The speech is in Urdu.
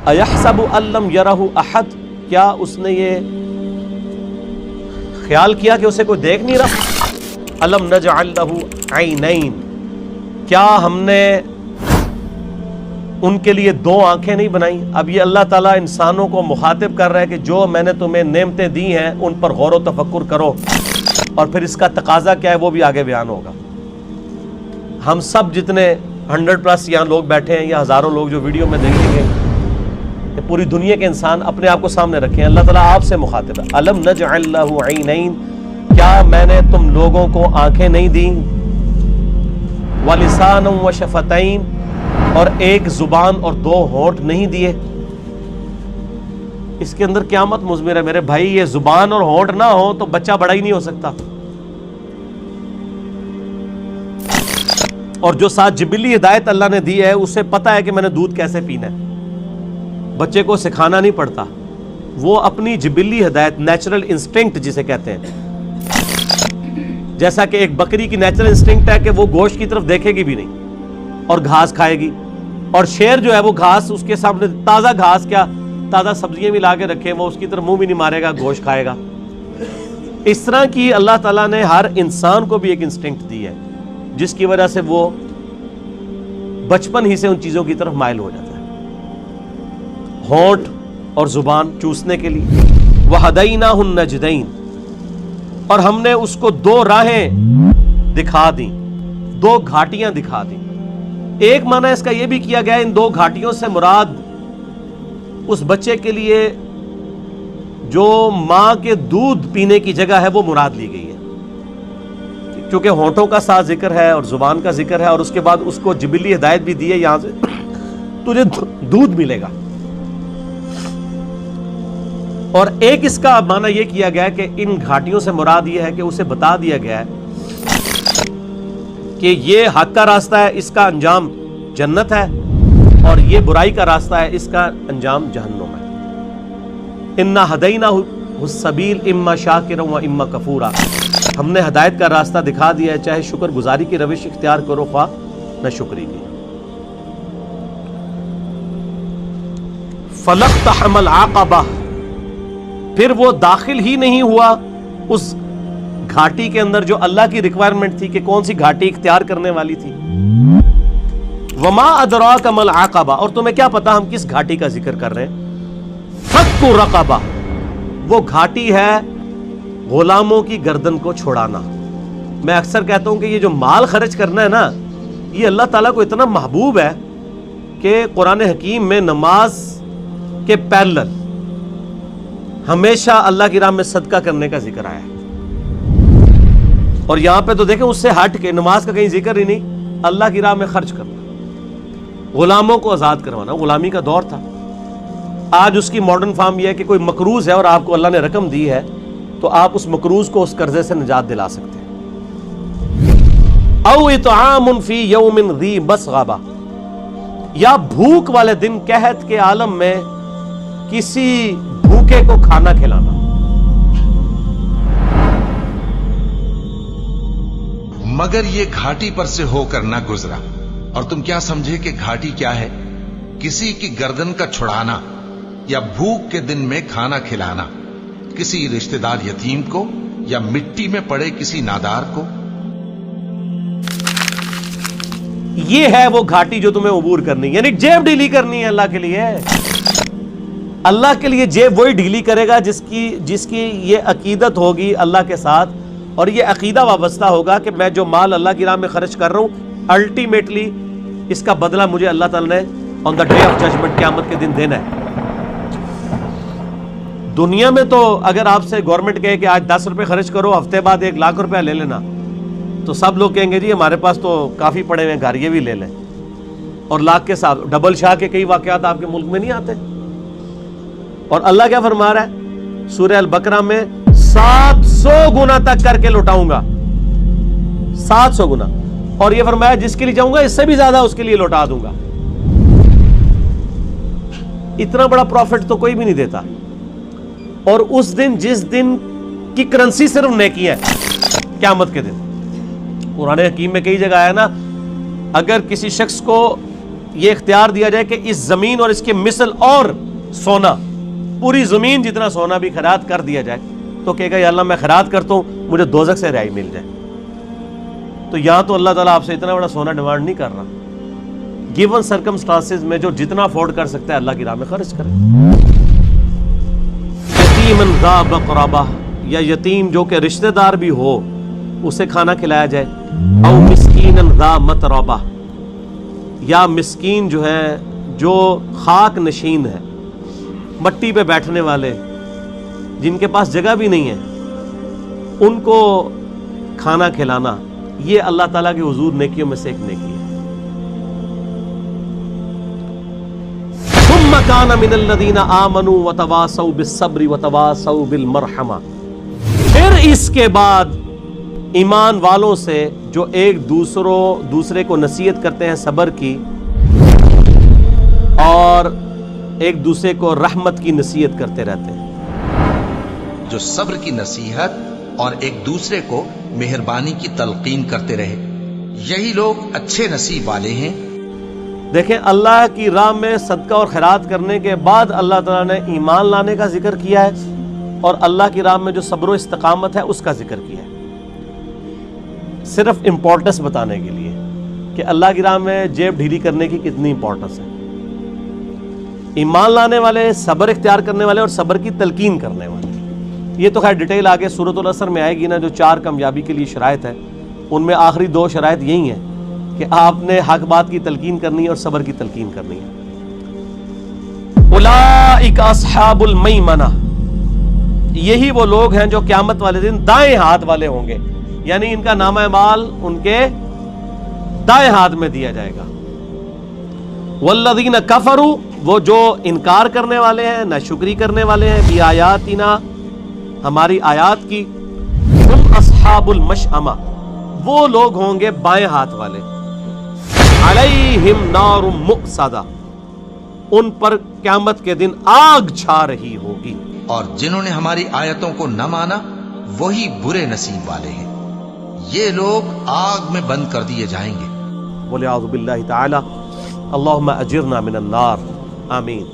اَيَحْسَبُ أَن لَّمْ يَرَهُ أَحَدٌ، کیا اس نے یہ خیال کیا کہ اسے کوئی دیکھ نہیں رہا؟ أَلَمْ نَجْعَل لَّهُ عَيْنَيْنِ، کیا ہم نے ان کے لیے دو آنکھیں نہیں بنائیں؟ اب یہ اللہ تعالیٰ انسانوں کو مخاطب کر رہا ہے کہ جو میں نے تمہیں نعمتیں دی ہیں ان پر غور و تفکر کرو، اور پھر اس کا تقاضا کیا ہے وہ بھی آگے بیان ہوگا۔ ہم سب جتنے 100+ یہاں لوگ بیٹھے ہیں یا ہزاروں لوگ جو ویڈیو میں دیکھیں گے، کہ پوری دنیا کے انسان اپنے آپ کو سامنے رکھیں، اللہ تعالیٰ آپ سے مخاطب ہے۔ أَلَمْ نَجْعَل لَّهُ عَيْنَيْنِ، کیا میں نے تم لوگوں کو آنکھیں نہیں دیں؟ وَلِسَانًا وَشَفَتَيْنِ، اور ایک زبان اور دو ہونٹ نہیں دیے؟ اس کے اندر قیامت مضمر ہے میرے بھائی، یہ زبان اور ہونٹ نہ ہو تو بچہ بڑا ہی نہیں ہو سکتا۔ اور جو ساتھ جبلی ہدایت اللہ نے دی ہے، اسے پتا ہے کہ میں نے دودھ کیسے پینا ہے، بچے کو سکھانا نہیں پڑتا، وہ اپنی جبلی ہدایت، نیچرل انسٹنکٹ جسے کہتے ہیں، جیسا کہ ایک بکری کی نیچرل انسٹنکٹ ہے کہ وہ گوشت کی طرف دیکھے گی بھی نہیں اور گھاس کھائے گی، اور شیر جو ہے وہ گھاس اس کے سامنے، تازہ گھاس کیا تازہ سبزیاں بھی لا کے رکھے وہ اس کی طرف منہ بھی نہیں مارے گا، گوشت کھائے گا۔ اس طرح کی اللہ تعالیٰ نے ہر انسان کو بھی ایک انسٹنکٹ دی ہے، جس کی وجہ سے وہ بچپن ہی سے ان چیزوں کی طرف مائل ہو جاتا ہے، ہونٹ اور زبان چوسنے کے لیے۔ وَهَدَيْنَاهُ النَّجْدَيْنِ، اور ہم نے اس کو دو راہیں دکھا دیں، دو گھاٹیاں دکھا دیں۔ ایک معنی اس کا یہ بھی کیا گیا ان دو گھاٹیوں سے مراد اس بچے کے لیے جو ماں کے دودھ پینے کی جگہ ہے وہ مراد لی گئی ہے، کیونکہ ہونٹوں کا ساتھ ذکر ہے اور زبان کا ذکر ہے، اور اس کے بعد اس کو جبلی ہدایت بھی دی ہے، یہاں سے تجھے دودھ ملے گا۔ اور ایک اس کا معنی یہ کیا گیا ہے کہ ان گھاٹیوں سے مراد یہ ہے کہ اسے بتا دیا گیا ہے کہ یہ حق کا راستہ ہے، اس کا انجام جنت ہے، اور یہ برائی کا راستہ ہے، اس کا انجام جہنم ہے۔ اِنَّا هَدَيْنَاهُ السَّبِيلَ إِمَّا شَاكِرًا وَإِمَّا كَفُورًا، ہم نے ہدایت کا راستہ دکھا دیا ہے، چاہے شکر گزاری کی روش اختیار کرو خواہ نہ شکری کی۔ فَلَاقْتَحَمَ الْعَقَبَةَ، پھر وہ داخل ہی نہیں ہوا اس گھاٹی کے اندر جو اللہ کی ریکوائرمنٹ تھی کہ کون سی گھاٹی اختیار کرنے والی تھی۔ وَمَا أَدْرَاكَ مَا الْعَقَبَةُ، اور تمہیں کیا پتا ہم کس گھاٹی کا ذکر کر رہے ہیں؟ فَكُّ رَقَبَةٍ، وہ گھاٹی ہے غلاموں کی گردن کو چھڑانا۔ میں اکثر کہتا ہوں کہ یہ جو مال خرچ کرنا ہے نا، یہ اللہ تعالیٰ کو اتنا محبوب ہے کہ قرآن حکیم میں نماز کے پیرلل ہمیشہ اللہ کی راہ میں صدقہ کرنے کا ذکر آیا ہے، اور یہاں پہ تو دیکھیں اس سے ہٹ کے نماز کا کہیں ذکر ہی نہیں، اللہ کی راہ میں خرچ کرنا، غلاموں کو آزاد کروانا۔ غلامی کا دور تھا، آج اس کی ماڈرن فارم یہ ہے کہ کوئی مقروض ہے اور آپ کو اللہ نے رقم دی ہے تو آپ اس مقروض کو اس قرضے سے نجات دلا سکتے ہیں۔ او اطعام فی یوم ذی مسغبہ، یا بھوک والے دن قحط کے عالم میں کسی بھوکے کو کھانا کھلانا۔ مگر یہ گھاٹی پر سے ہو کر نہ گزرا، اور تم کیا سمجھے کہ گھاٹی کیا ہے؟ کسی کی گردن کا چھڑانا یا بھوک کے دن میں کھانا کھلانا، کسی رشتہ دار یتیم کو یا مٹی میں پڑے کسی نادار کو۔ یہ ہے وہ گھاٹی جو تمہیں عبور کرنی، یعنی جیب ڈھیلی کرنی ہے اللہ کے لیے۔ اللہ کے لیے جیب وہی ڈھیلی کرے گا جس کی یہ عقیدت ہوگی اللہ کے ساتھ، اور یہ عقیدہ وابستہ ہوگا کہ میں جو مال اللہ کی راہ میں خرچ کر رہا ہوں الٹیمیٹلی اس کا بدلہ مجھے اللہ تعالیٰ نے آن دا ڈے آف ججمنٹ قیامت کے دن دینا ہے۔ دنیا میں تو اگر آپ سے گورنمنٹ کہے کہ آج 10 روپے خرچ کرو، ہفتے بعد 1 لاکھ روپیہ لے لینا، تو سب لوگ کہیں گے جی ہمارے پاس تو کافی پڑے ہوئے ہیں، گھر یہ بھی لے لیں، اور لاکھ کے ساتھ ڈبل شاہ کے کئی واقعات آپ کے ملک میں نہیں آتے۔ اور اللہ کیا فرما رہا ہے سورہ البقرہ میں؟ 700 گنا تک کر کے لوٹاؤں گا، 700 گنا، اور یہ فرمایا جس کے لیے چاہوں گا اس سے بھی زیادہ اس کے لیے لوٹا دوں گا۔ اتنا بڑا پروفٹ تو کوئی بھی نہیں دیتا۔ اور اس دن جس دن کی کرنسی صرف نیکی ہے، قیامت کے دن، قرآن حکیم میں کئی جگہ آیا نا، اگر کسی شخص کو یہ اختیار دیا جائے کہ اس زمین اور اس کے مثل اور سونا، پوری زمین جتنا سونا بھی خیرات کر دیا جائے، تو کہے گا یا اللہ میں خیرات کرتا ہوں، مجھے دوزخ سے رہائی مل جائے۔ تو یہاں تو اللہ تعالیٰ آپ سے اتنا بڑا سونا ڈیمانڈ نہیں کر رہا، گیون سرکمسٹانسز میں جو جتنا افورڈ کر سکتا ہے اللہ کی راہ میں خرچ کرے۔ یتیمن ذا مقربہ، یا یتیم جو کہ رشتہ دار بھی ہو اسے کھانا کھلایا جائے، او مسکینن ذا متربہ، یا مسکین جو ہے جو خاک نشین ہے، مٹی پہ بیٹھنے والے جن کے پاس جگہ بھی نہیں ہے، ان کو کھانا کھلانا، یہ اللہ تعالیٰ کے حضور نیکیوں میں سے ایک نیکی ہے۔ ثم كان من الذين آمنوا وتواصوا بالصبر وتواصوا بالمرحمہ، پھر اس کے بعد ایمان والوں سے جو ایک دوسرے کو نصیحت کرتے ہیں صبر کی، اور ایک دوسرے کو رحمت کی نصیحت کرتے رہتے ہیں۔ جو صبر کی نصیحت اور ایک دوسرے کو مہربانی کی تلقین کرتے رہے، یہی لوگ اچھے نصیب والے ہیں۔ دیکھیں، اللہ کی راہ میں صدقہ اور خیرات کرنے کے بعد اللہ تعالیٰ نے ایمان لانے کا ذکر کیا ہے، اور اللہ کی راہ میں جو صبر و استقامت ہے اس کا ذکر کیا ہے، صرف امپورٹنس بتانے کے لیے کہ اللہ کی راہ میں جیب ڈھیلی کرنے کی کتنی امپورٹنس ہے۔ ایمان لانے والے، صبر اختیار کرنے والے اور صبر کی تلقین کرنے والے، یہ تو خیر ڈیٹیل آگے سورۃ العصر میں آئے گی نا، جو 4 کامیابی کے لیے شرائط ہے، ان میں آخری 2 شرائط یہی ہیں کہ آپ نے حق بات کی تلقین کرنی ہے اور صبر کی تلقین کرنی ہے۔ اولئک اصحاب المیمنہ، یہی وہ لوگ ہیں جو قیامت والے دن دائیں ہاتھ والے ہوں گے، یعنی ان کا نامہ اعمال ان کے دائیں ہاتھ میں دیا جائے گا۔ والذین کفروا، وہ جو انکار کرنے والے ہیں، ناشکری کرنے والے ہیں، بی آیاتنا، ہماری آیات کی، ہم اصحاب المشأمہ، وہ لوگ ہوں گے بائیں ہاتھ والے، علیہم نار مؤصدہ، ان پر قیامت کے دن آگ چھا رہی ہوگی۔ اور جنہوں نے ہماری آیتوں کو نہ مانا وہی برے نصیب والے ہیں، یہ لوگ آگ میں بند کر دیے جائیں گے۔ بولے اعوذ باللہ تعالی، اللہم اجرنا من النار، آمین۔